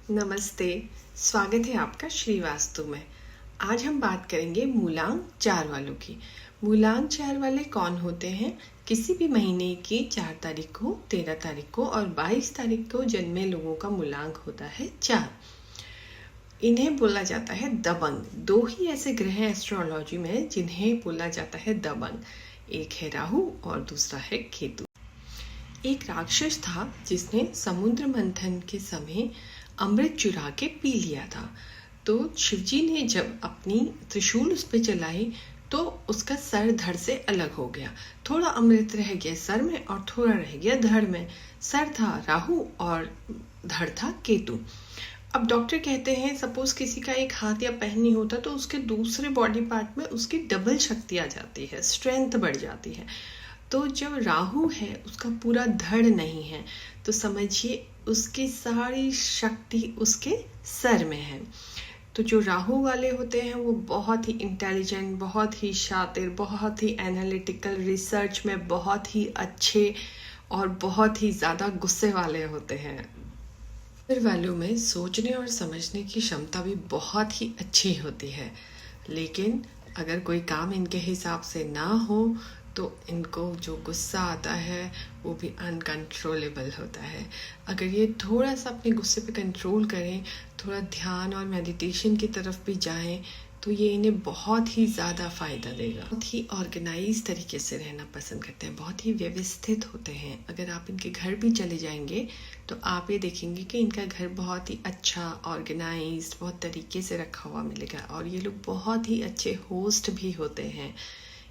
नमस्ते, स्वागत है आपका श्रीवास्तु में। आज हम बात करेंगे मूलांक 4 वालों की। मूलांक 4 वाले कौन होते हैं? किसी भी महीने की 4 तारीख को, 13 तारीख को और 22 तारीख को जन्मे लोगों का मूलांक होता है 4। इन्हें बोला जाता है दबंग। 2 ही ऐसे ग्रह हैं एस्ट्रोलॉजी में जिन्हें बोला जाता है दबंग। एक है राहु और दूसरा है केतु। एक राक्षस था जिसने समुद्र मंथन के समय अमृत चुरा के पी लिया था। तो शिवजी ने जब अपनी त्रिशूल उस पर चलाई तो उसका सर धड़ से अलग हो गया। थोड़ा अमृत रह गया सर में और थोड़ा रह गया धड़ में। सर था राहु और धड़ था केतु। अब डॉक्टर कहते हैं सपोज किसी का एक हाथ या पैर नहीं होता तो उसके दूसरे बॉडी पार्ट में उसकी डबल शक्ति आ जाती है, स्ट्रेंथ बढ़ जाती है। तो जब राहु है उसका पूरा धड़ नहीं है तो समझिए उसकी सारी शक्ति उसके सर में है। तो जो राहु वाले होते हैं वो बहुत ही इंटेलिजेंट, बहुत ही शातिर, बहुत ही एनालिटिकल, रिसर्च में बहुत ही अच्छे और बहुत ही ज़्यादा गुस्से वाले होते हैं। फिर वालों में सोचने और समझने की क्षमता भी बहुत ही अच्छी होती है, लेकिन अगर कोई काम इनके हिसाब से ना हो तो इनको जो गुस्सा आता है वो भी अनकंट्रोलेबल होता है। अगर ये थोड़ा सा अपने गुस्से पे कंट्रोल करें, थोड़ा ध्यान और मेडिटेशन की तरफ भी जाएं तो ये इन्हें बहुत ही ज़्यादा फ़ायदा देगा। बहुत ही ऑर्गेनाइज तरीके से रहना पसंद करते हैं, बहुत ही व्यवस्थित होते हैं। अगर आप इनके घर भी चले जाएंगे तो आप ये देखेंगे कि इनका घर बहुत ही अच्छा ऑर्गेनाइज्ड, बहुत तरीके से रखा हुआ मिलेगा। और ये लोग बहुत ही अच्छे होस्ट भी होते हैं।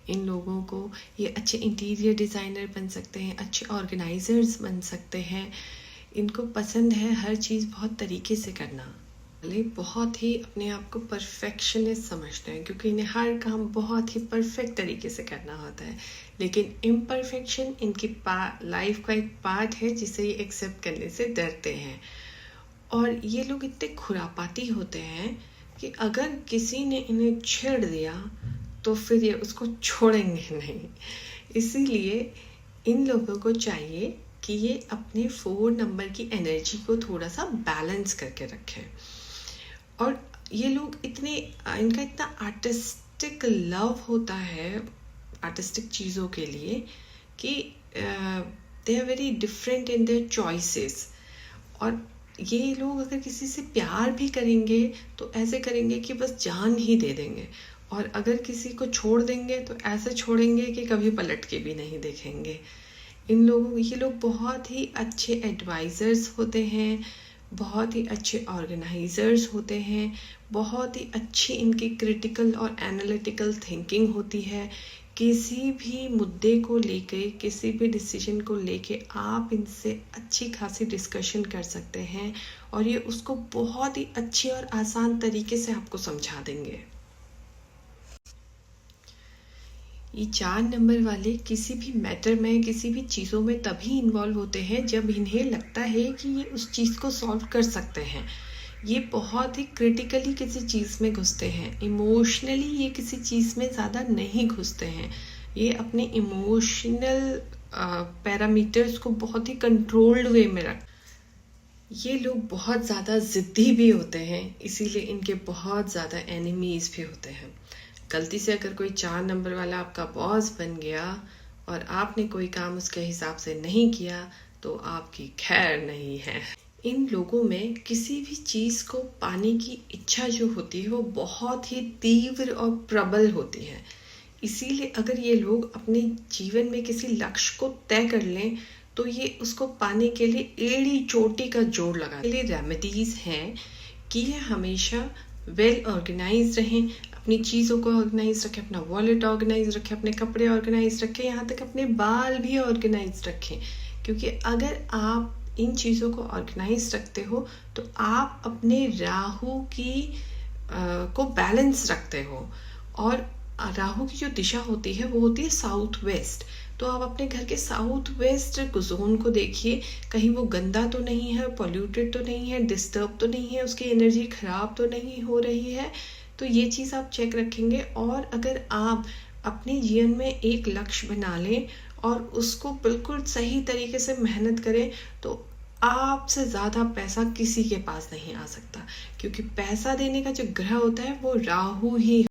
इन लोगों को ये अच्छे इंटीरियर डिज़ाइनर बन सकते हैं, अच्छे ऑर्गेनाइजर्स बन सकते हैं। इनको पसंद है हर चीज़ बहुत तरीके से करना। वाले बहुत ही अपने आप को परफेक्शनिस्ट समझते हैं क्योंकि इन्हें हर काम बहुत ही परफेक्ट तरीके से करना होता है। लेकिन इम्परफेक्शन इनकी लाइफ का एक पार्ट है जिसे ये एक्सेप्ट करने से डरते हैं। और ये लोग इतने खुरापाती होते हैं कि अगर किसी ने इन्हें छेड़ दिया तो फिर ये उसको छोड़ेंगे नहीं। इसीलिए इन लोगों को चाहिए कि ये अपने 4 नंबर की एनर्जी को थोड़ा सा बैलेंस करके रखें। और ये लोग इनका इतना आर्टिस्टिक लव होता है आर्टिस्टिक चीज़ों के लिए कि they are very different in their choices. और ये लोग अगर किसी से प्यार भी करेंगे तो ऐसे करेंगे कि बस जान ही दे देंगे, और अगर किसी को छोड़ देंगे तो ऐसे छोड़ेंगे कि कभी पलट के भी नहीं देखेंगे। ये लोग बहुत ही अच्छे एडवाइज़र्स होते हैं, बहुत ही अच्छे ऑर्गेनाइजर्स होते हैं, बहुत ही अच्छी इनकी क्रिटिकल और एनालिटिकल थिंकिंग होती है। किसी भी मुद्दे को लेके, किसी भी डिसीजन को लेके आप इनसे अच्छी खासी डिस्कशन कर सकते हैं और ये उसको बहुत ही अच्छे और आसान तरीके से आपको समझा देंगे। ये 4 नंबर वाले किसी भी मैटर में, किसी भी चीज़ों में तभी इन्वॉल्व होते हैं जब इन्हें लगता है कि ये उस चीज़ को सॉल्व कर सकते हैं। ये बहुत ही क्रिटिकली किसी चीज़ में घुसते हैं। इमोशनली ये किसी चीज़ में ज़्यादा नहीं घुसते हैं। ये अपने इमोशनल पैरामीटर्स को बहुत ही कंट्रोल्ड वे में ये लोग बहुत ज़्यादा ज़िद्दी भी होते हैं, इसीलिए इनके बहुत ज़्यादा एनिमीज़ भी होते हैं। गलती से अगर कोई 4 नंबर वाला आपका बॉस बन गया और आपने कोई काम उसके हिसाब से नहीं किया तो आपकी खैर नहीं है। इन लोगों में किसी भी चीज़ को पाने की इच्छा जो होती है वो बहुत ही तीव्र और प्रबल होती है। इसीलिए अगर ये लोग अपने जीवन में किसी लक्ष्य को तय कर लें तो ये उसको पाने के लिए एड़ी चोटी का जोड़ लगाने के लिए रेमेडीज़ हैं कि ये हमेशा वेल ऑर्गेनाइज रहें, अपनी चीज़ों को ऑर्गेनाइज रखें, अपना वॉलेट ऑर्गेनाइज रखें, अपने कपड़े ऑर्गेनाइज रखें, यहाँ तक अपने बाल भी ऑर्गेनाइज रखें। क्योंकि अगर आप इन चीज़ों को ऑर्गेनाइज रखते हो तो आप अपने राहु को बैलेंस रखते हो। और राहु की जो दिशा होती है वो होती है साउथ वेस्ट। तो आप अपने घर के साउथ वेस्ट जोन को देखिए, कहीं वो गंदा तो नहीं है, पॉल्यूटेड तो नहीं है, डिस्टर्ब तो नहीं है, उसकी एनर्जी खराब तो नहीं हो रही है। तो ये चीज़ आप चेक रखेंगे। और अगर आप अपने जीवन में एक लक्ष्य बना लें और उसको बिल्कुल सही तरीके से मेहनत करें तो आपसे ज़्यादा पैसा किसी के पास नहीं आ सकता, क्योंकि पैसा देने का जो ग्रह होता है वो राहु ही